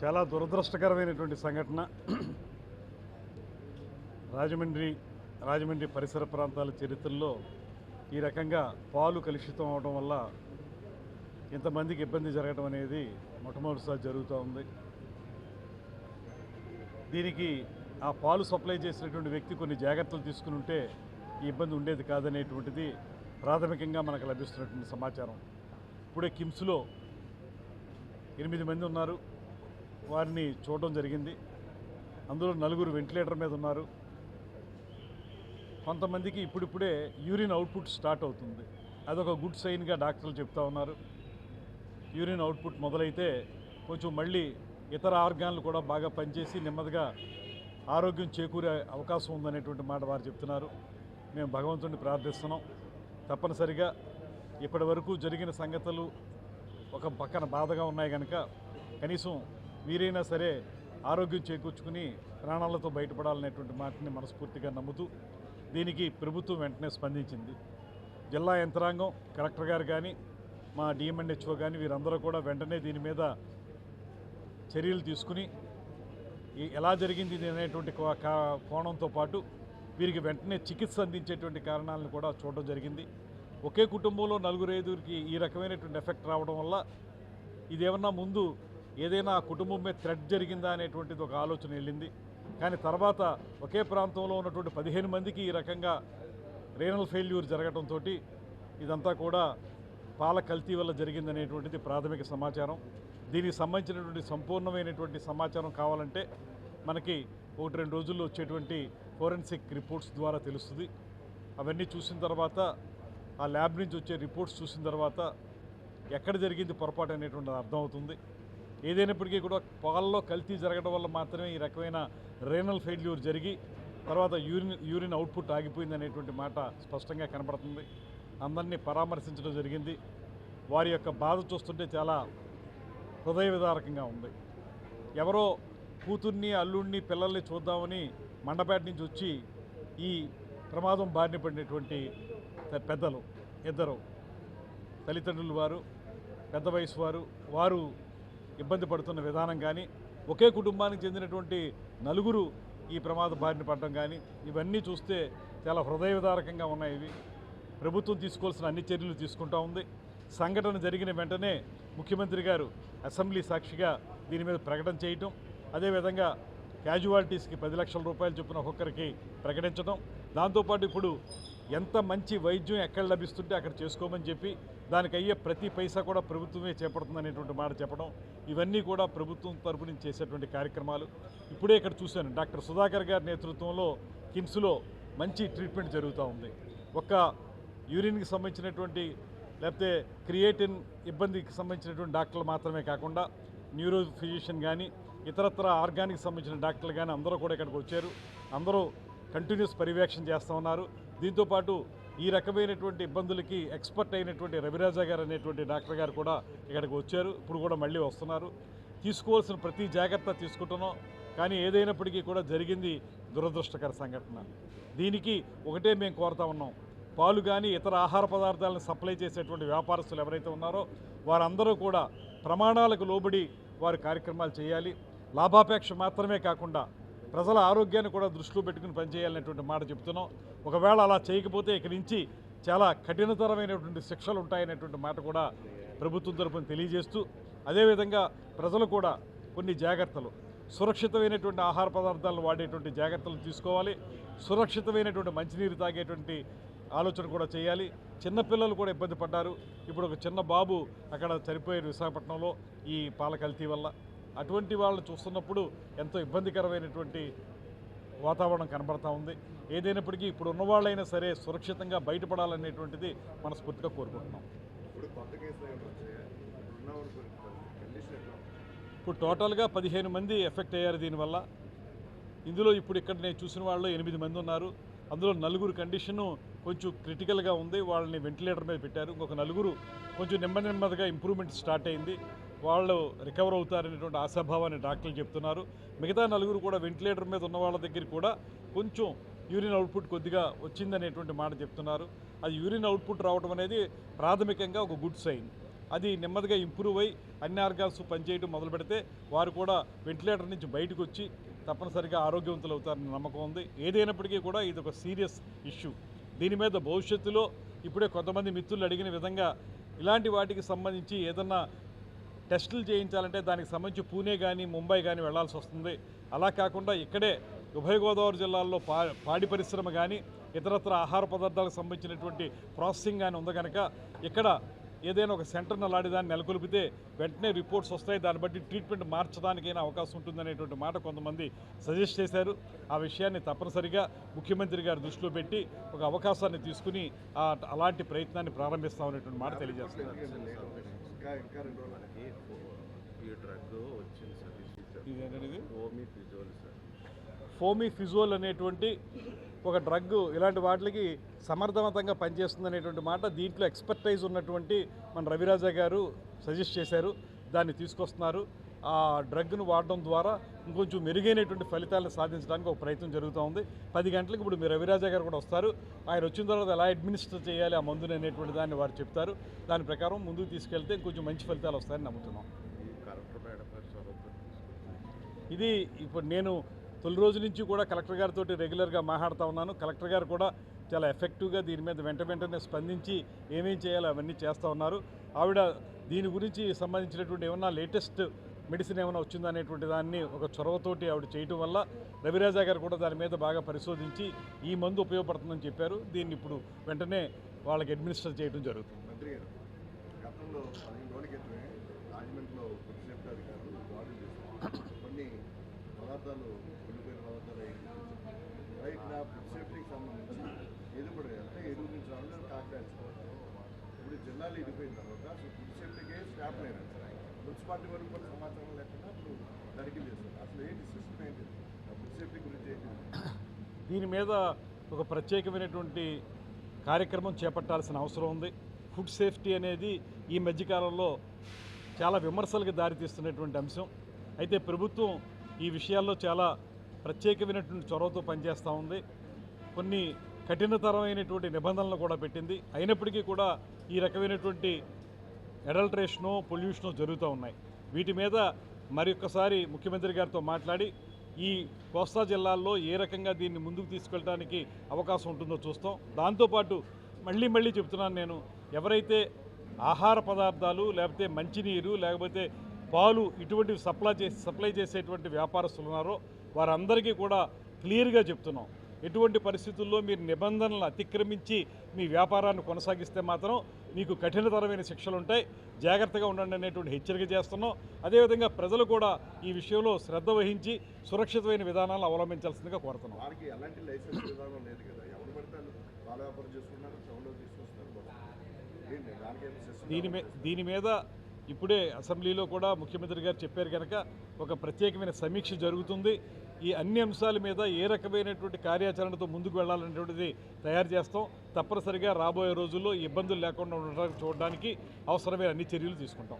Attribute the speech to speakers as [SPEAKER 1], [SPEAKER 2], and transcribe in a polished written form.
[SPEAKER 1] చాలా దురదృష్టకరమైనటువంటి సంఘటన. రాజమండ్రి పరిసర ప్రాంతాల చరిత్రలో ఈ రకంగా పాలు కలుషితం అవడం వల్ల ఇంతమందికి ఇబ్బంది జరగడం అనేది మొట్టమొదటిసారి జరుగుతూ ఉంది. దీనికి ఆ పాలు సప్లై చేసినటువంటి వ్యక్తి కొన్ని జాగ్రత్తలు తీసుకుని ఉంటే ఈ ఇబ్బంది ఉండేది కాదనేటువంటిది ప్రాథమికంగా మనకు లభిస్తున్నటువంటి సమాచారం. ఇప్పుడే కిమ్స్లో 8 మంది ఉన్నారు, వారిని చూడడం జరిగింది. అందులో 4 వెంటిలేటర్ మీద ఉన్నారు. కొంతమందికి ఇప్పుడిప్పుడే యూరిన్ అవుట్పుట్ స్టార్ట్ అవుతుంది. అదొక గుడ్ సైన్గా డాక్టర్లు చెప్తా ఉన్నారు. యూరిన్ అవుట్పుట్ మొదలైతే కొంచెం మళ్ళీ ఇతర ఆర్గాన్లు కూడా బాగా పనిచేసి నెమ్మదిగా ఆరోగ్యం చేకూరే అవకాశం ఉందనేటువంటి మాట వారు చెప్తున్నారు. మేము భగవంతుడిని ప్రార్థిస్తున్నాం. తప్పనిసరిగా ఇప్పటి వరకు జరిగిన సంగతులు ఒక పక్కన బాధగా ఉన్నాయి కనుక కనీసం వీరైనా సరే ఆరోగ్యం చేకూర్చుకుని ప్రాణాలతో బయటపడాలనేటువంటి మాటని మనస్ఫూర్తిగా నమ్ముతూ దీనికి ప్రభుత్వం వెంటనే స్పందించింది. జిల్లా యంత్రాంగం, కలెక్టర్ గారు కానీ, మా డిఎంఎన్హెచ్ఓ కానీ వీరందరూ కూడా వెంటనే దీని మీద చర్యలు తీసుకుని ఎలా జరిగింది ఇది అనేటువంటి కోణంతో పాటు వీరికి వెంటనే చికిత్స అందించేటువంటి కారణాలను కూడా చూడడం జరిగింది. ఒకే కుటుంబంలో 4-5కి ఈ రకమైనటువంటి ఎఫెక్ట్ రావడం వల్ల ఇదేమన్నా ముందు ఏదైనా ఆ కుటుంబం మీద థ్రెట్ జరిగిందా అనేటువంటిది ఒక ఆలోచన వెళ్ళింది. కానీ తర్వాత ఒకే ప్రాంతంలో ఉన్నటువంటి 15 మందికి ఈ రకంగా రీనల్ ఫెయిల్యూర్ జరగడంతో ఇదంతా కూడా పాల కల్తీ వల్ల జరిగిందనేటువంటిది ప్రాథమిక సమాచారం. దీనికి సంబంధించినటువంటి సంపూర్ణమైనటువంటి సమాచారం కావాలంటే మనకి 1-2 రోజుల్లో వచ్చేటువంటి ఫోరెన్సిక్ రిపోర్ట్స్ ద్వారా తెలుస్తుంది. అవన్నీ చూసిన తర్వాత ఆ ల్యాబ్ నుంచి వచ్చే రిపోర్ట్స్ చూసిన తర్వాత ఎక్కడ జరిగింది పొరపాటు అనేటువంటిది అర్థమవుతుంది. ఏదైనప్పటికీ కూడా పాలలో కల్తీ జరగడం వల్ల మాత్రమే ఈ రకమైన రీనల్ ఫెయిల్యూర్ జరిగి తర్వాత యూరిన్ అవుట్పుట్ ఆగిపోయింది అనేటువంటి మాట స్పష్టంగా కనబడుతుంది. అందరినీ పరామర్శించడం జరిగింది. వారి యొక్క బాధ చూస్తుంటే చాలా హృదయ విదారకంగా ఉంది. ఎవరో కూతుర్ని, అల్లుడిని, పిల్లల్ని చూద్దామని మండపేట నుంచి వచ్చి ఈ ప్రమాదం బారిన పడినటువంటి పెద్దలు ఇద్దరు తల్లిదండ్రులు, వారు పెద్ద వయసు వారు ఇబ్బంది పడుతున్న విధానం కానీ, ఒకే కుటుంబానికి చెందినటువంటి 4 ఈ ప్రమాద బారిన పడడం కానీ ఇవన్నీ చూస్తే చాలా హృదయ విదారకంగా ఉన్నాయి. ఇవి ప్రభుత్వం తీసుకోవాల్సిన అన్ని చర్యలు తీసుకుంటూ ఉంది. సంఘటన జరిగిన వెంటనే ముఖ్యమంత్రి గారు అసెంబ్లీ సాక్షిగా దీని మీద ప్రకటన చేయటం, అదేవిధంగా క్యాజువాలిటీస్కి 10 లక్షల రూపాయలు చొప్పున ఒక్కొక్కరికి ప్రకటించడం, దాంతోపాటు ఇప్పుడు ఎంత మంచి వైద్యం ఎక్కడ లభిస్తుంటే అక్కడ చేసుకోమని చెప్పి దానికి అయ్యే ప్రతి పైసా కూడా ప్రభుత్వమే చేపడుతుందనేటువంటి మాట చెప్పడం, ఇవన్నీ కూడా ప్రభుత్వం తరపు నుంచి చేసేటువంటి కార్యక్రమాలు. ఇప్పుడే ఇక్కడ చూశాను, డాక్టర్ సుధాకర్ గారి నేతృత్వంలో కిమ్స్లో మంచి ట్రీట్మెంట్ జరుగుతూ ఉంది. ఒక్క యూరిన్కి సంబంధించినటువంటి లేకపోతే క్రియేటిన్ ఇబ్బందికి సంబంధించినటువంటి డాక్టర్లు మాత్రమే కాకుండా న్యూరో ఫిజిషియన్ కానీ, ఇతరత్ర ఆర్గానిక్ సంబంధించిన డాక్టర్లు కానీ అందరూ కూడా ఇక్కడికి వచ్చారు. అందరూ కంటిన్యూస్ పర్యవేక్షణ చేస్తూ ఉన్నారు. దీంతోపాటు ఈ రకమైనటువంటి ఇబ్బందులకి ఎక్స్పర్ట్ అయినటువంటి రవిరాజా గారు అనేటువంటి డాక్టర్ గారు కూడా ఇక్కడికి వచ్చారు. ఇప్పుడు కూడా మళ్ళీ వస్తున్నారు. తీసుకోవాల్సిన ప్రతి జాగ్రత్త తీసుకుంటున్నాం. కానీ ఏదైనప్పటికీ కూడా జరిగింది దురదృష్టకర సంఘటన. దీనికి ఒకటే మేము కోరుతా ఉన్నాం, పాలు కానీ ఇతర ఆహార పదార్థాలను సప్లై చేసేటువంటి వ్యాపారస్తులు ఎవరైతే ఉన్నారో వారందరూ కూడా ప్రమాణాలకు లోబడి వారి కార్యక్రమాలు చేయాలి. లాభాపేక్ష మాత్రమే కాకుండా ప్రజల ఆరోగ్యాన్ని కూడా దృష్టిలో పెట్టుకుని పనిచేయాలనేటువంటి మాట చెప్తున్నాం. ఒకవేళ అలా చేయకపోతే ఇక్కడి నుంచి చాలా కఠినతరమైనటువంటి శిక్షలు ఉంటాయనేటువంటి మాట కూడా ప్రభుత్వం తరపున తెలియజేస్తూ, అదేవిధంగా ప్రజలు కూడా కొన్ని జాగ్రత్తలు, సురక్షితమైనటువంటి ఆహార పదార్థాలను వాడేటువంటి జాగ్రత్తలు తీసుకోవాలి. సురక్షితమైనటువంటి మంచినీరు తాగేటువంటి ఆలోచన కూడా చేయాలి. చిన్నపిల్లలు కూడా ఇబ్బంది పడ్డారు. ఇప్పుడు ఒక చిన్న బాబు అక్కడ చనిపోయారు విశాఖపట్నంలో ఈ పాల కల్తీ వల్ల. అటువంటి వాళ్ళని చూస్తున్నప్పుడు ఎంతో ఇబ్బందికరమైనటువంటి వాతావరణం కనబడతా ఉంది. ఏదైనప్పటికీ ఇప్పుడు ఉన్నవాళ్ళైనా సరే సురక్షితంగా బయటపడాలనేటువంటిది మనస్ఫూర్తిగా కోరుకుంటున్నాం. ఇప్పుడు టోటల్గా 15 మంది ఎఫెక్ట్ అయ్యారు దీనివల్ల. ఇందులో ఇప్పుడు ఇక్కడ నేను చూసిన వాళ్ళు 8 మంది ఉన్నారు. అందులో 4 కండిషను కొంచెం క్రిటికల్గా ఉంది, వాళ్ళని వెంటిలేటర్ మీద పెట్టారు. ఇంకొక 4 కొంచెం నెమ్మదిగా ఇంప్రూవ్మెంట్ స్టార్ట్ అయింది, వాళ్ళు రికవర్ అవుతారనేటువంటి ఆశాభావాన్ని డాక్టర్లు చెప్తున్నారు. మిగతా 4 కూడా వెంటిలేటర్ మీద ఉన్న వాళ్ళ దగ్గర కూడా కొంచెం యూరిన్ అవుట్పుట్ కొద్దిగా వచ్చిందనేటువంటి మాట చెప్తున్నారు. అది యూరిన్ అవుట్పుట్ రావడం అనేది ప్రాథమికంగా ఒక గుడ్ సైన్. అది నెమ్మదిగా ఇంప్రూవ్ అయ్యి అన్ని ఆర్గాన్స్ పనిచేయడం మొదలు పెడితే వారు కూడా వెంటిలేటర్ నుంచి బయటకు వచ్చి తప్పనిసరిగా ఆరోగ్యవంతులు అవుతారని నమ్మకం ఉంది. ఏదైనప్పటికీ కూడా ఇది ఒక సీరియస్ ఇష్యూ. దీని మీద భవిష్యత్తులో ఇప్పుడే కొంతమంది మిత్రులు అడిగిన విధంగా ఇలాంటి వాటికి సంబంధించి ఏదన్నా టెస్టులు చేయించాలంటే దానికి సంబంధించి పూణే కానీ ముంబై కానీ వెళ్లాల్సి వస్తుంది. అలా కాకుండా ఇక్కడే ఉభయ గోదావరి జిల్లాల్లో పాడి పరిశ్రమ కానీ ఇతరత్ర ఆహార పదార్థాలకు సంబంధించినటువంటి ప్రాసెసింగ్ కానీ ఉంది కనుక ఇక్కడ ఏదైనా ఒక సెంటర్ను అలాంటి దాన్ని నెలకొల్పితే వెంటనే రిపోర్ట్స్ వస్తాయి, దాన్ని బట్టి ట్రీట్మెంట్ మార్చడానికైనా అవకాశం ఉంటుందనేటువంటి మాట కొంతమంది సజెస్ట్ చేశారు. ఆ విషయాన్ని తప్పనిసరిగా ముఖ్యమంత్రి గారు దృష్టిలో పెట్టి ఒక అవకాశాన్ని తీసుకుని అలాంటి ప్రయత్నాన్ని ప్రారంభిస్తామనేటువంటి మాట తెలియజేస్తున్నారు. ఫోమిఫిజోల్ అనేటువంటి ఒక డ్రగ్ ఇలాంటి వాటికి సమర్థవంతంగా పనిచేస్తుంది అనేటువంటి మాట దీంట్లో ఎక్స్పర్టైజ్ ఉన్నటువంటి మన రవిరాజా గారు సజెస్ట్ చేశారు. దాన్ని తీసుకొస్తున్నారు. ఆ డ్రగ్ను వాడడం ద్వారా ఇంకొంచెం మెరుగైనటువంటి ఫలితాలను సాధించడానికి ఒక ప్రయత్నం జరుగుతూ ఉంది. 10 గంటలకు ఇప్పుడు మీరు రవిరాజా గారు కూడా వస్తారు. ఆయన వచ్చిన తర్వాత ఎలా అడ్మినిస్టర్ చేయాలి ఆ మందుని అనేటువంటి దాన్ని వారు చెప్తారు. దాని ప్రకారం ముందుకు తీసుకెళ్తే ఇంకొంచెం మంచి ఫలితాలు వస్తాయని నమ్ముతున్నాం. ఇది ఇప్పుడు నేను తొలి రోజు నుంచి కూడా కలెక్టర్ గారితో రెగ్యులర్గా మాట్లాడుతూ ఉన్నాను. కలెక్టర్ గారు కూడా చాలా ఎఫెక్టివ్గా దీని మీద వెంటనే స్పందించి ఏమేం చేయాలో అవన్నీ చేస్తూ ఉన్నారు. ఆవిడ దీని గురించి సంబంధించినటువంటి ఏమన్నా లేటెస్ట్ మెడిసిన్ ఏమైనా వచ్చిందనేటువంటి దాన్ని ఒక చొరవతోటి ఆవిడ చేయటం వల్ల రవిరాజా గారు కూడా దాని మీద బాగా పరిశోధించి ఈ మందు ఉపయోగపడుతుందని చెప్పారు. దీన్ని ఇప్పుడు వెంటనే వాళ్ళకి అడ్మినిస్టర్ చేయడం జరుగుతుంది.
[SPEAKER 2] మంత్రి గారు గతంలో 15 రోజుల క్రితమే రాజమండ్రిలో ఫుడ్ అధికారులు దాడులు చేశారు. కొన్ని పదార్థాలు కుళ్ళిపోయిన పదార్థాలు రైట్ నా ఫుడ్ సేఫ్టీకి సంబంధించి ఎదుగుబడి అంటే ఎరువు నుంచి రావడం కాకినాడ ఇప్పుడు జిల్లాలో ఇడిపోయిన తర్వాత అసలు ఫుడ్ సేఫ్టీకే స్టాఫ్ లేరు. మున్సిపాలిటీ వరకు కూడా సమాచారం లేకుండా ఇప్పుడు తనిఖీలు చేస్తారు. అసలు ఏంటి సిస్టమ్ ఏంటి ఫుడ్ సేఫ్టీ గురించి ఏంటి?
[SPEAKER 1] దీని మీద ఒక ప్రత్యేకమైనటువంటి కార్యక్రమం చేపట్టాల్సిన అవసరం ఉంది. ఫుడ్ సేఫ్టీ అనేది ఈ మధ్యకాలంలో చాలా విమర్శలకు దారితీస్తున్నటువంటి అంశం. అయితే ప్రభుత్వం ఈ విషయాల్లో చాలా ప్రత్యేకమైనటువంటి చొరవతో పనిచేస్తూ ఉంది. కొన్ని కఠినతరమైనటువంటి నిబంధనలు కూడా పెట్టింది. అయినప్పటికీ కూడా ఈ రకమైనటువంటి అడల్ట్రేషను పొల్యూషను జరుగుతూ ఉన్నాయి. వీటి మీద మరొకసారి ముఖ్యమంత్రి గారితో మాట్లాడి ఈ కోస్తా జిల్లాల్లో ఏ రకంగా దీన్ని ముందుకు తీసుకెళ్ళడానికి అవకాశం ఉంటుందో చూస్తాం. దాంతోపాటు మళ్ళీ చెప్తున్నాను నేను, ఎవరైతే ఆహార పదార్థాలు లేకపోతే మంచినీరు లేకపోతే పాలు ఇటువంటివి సప్లై చేసేటువంటి వ్యాపారస్తులు ఉన్నారో వారందరికీ కూడా క్లియర్గా చెప్తున్నాం, ఎటువంటి పరిస్థితుల్లో మీరు నిబంధనలు అతిక్రమించి మీ వ్యాపారాన్ని కొనసాగిస్తే మాత్రం మీకు కఠినతరమైన శిక్షలు ఉంటాయి, జాగ్రత్తగా ఉండండి అనేటువంటి హెచ్చరిక చేస్తున్నాం. అదేవిధంగా ప్రజలు కూడా ఈ విషయంలో శ్రద్ధ వహించి సురక్షితమైన విధానాలను అవలంబించాల్సిందిగా కోరుతున్నాం.
[SPEAKER 2] వారికి ఎలాంటి లైసెన్స్ విధానం లేదు కదా, ఎవరు పడితే పాల వ్యాపారం చేసుకున్నారు, సౌండ్ తీసుకొస్తున్నారు.
[SPEAKER 1] దీని మీద ఇప్పుడే అసెంబ్లీలో కూడా ముఖ్యమంత్రి గారు చెప్పారు కనుక ఒక ప్రత్యేకమైన సమీక్ష జరుగుతుంది. ఈ అన్ని అంశాల మీద ఏ రకమైనటువంటి కార్యాచరణతో ముందుకు వెళ్ళాలనేటువంటిది తయారు చేస్తాం. తప్పనిసరిగా రాబోయే రోజుల్లో ఇబ్బందులు లేకుండా ఉండడానికి చూడడానికి అవసరమైన అన్ని చర్యలు తీసుకుంటాం.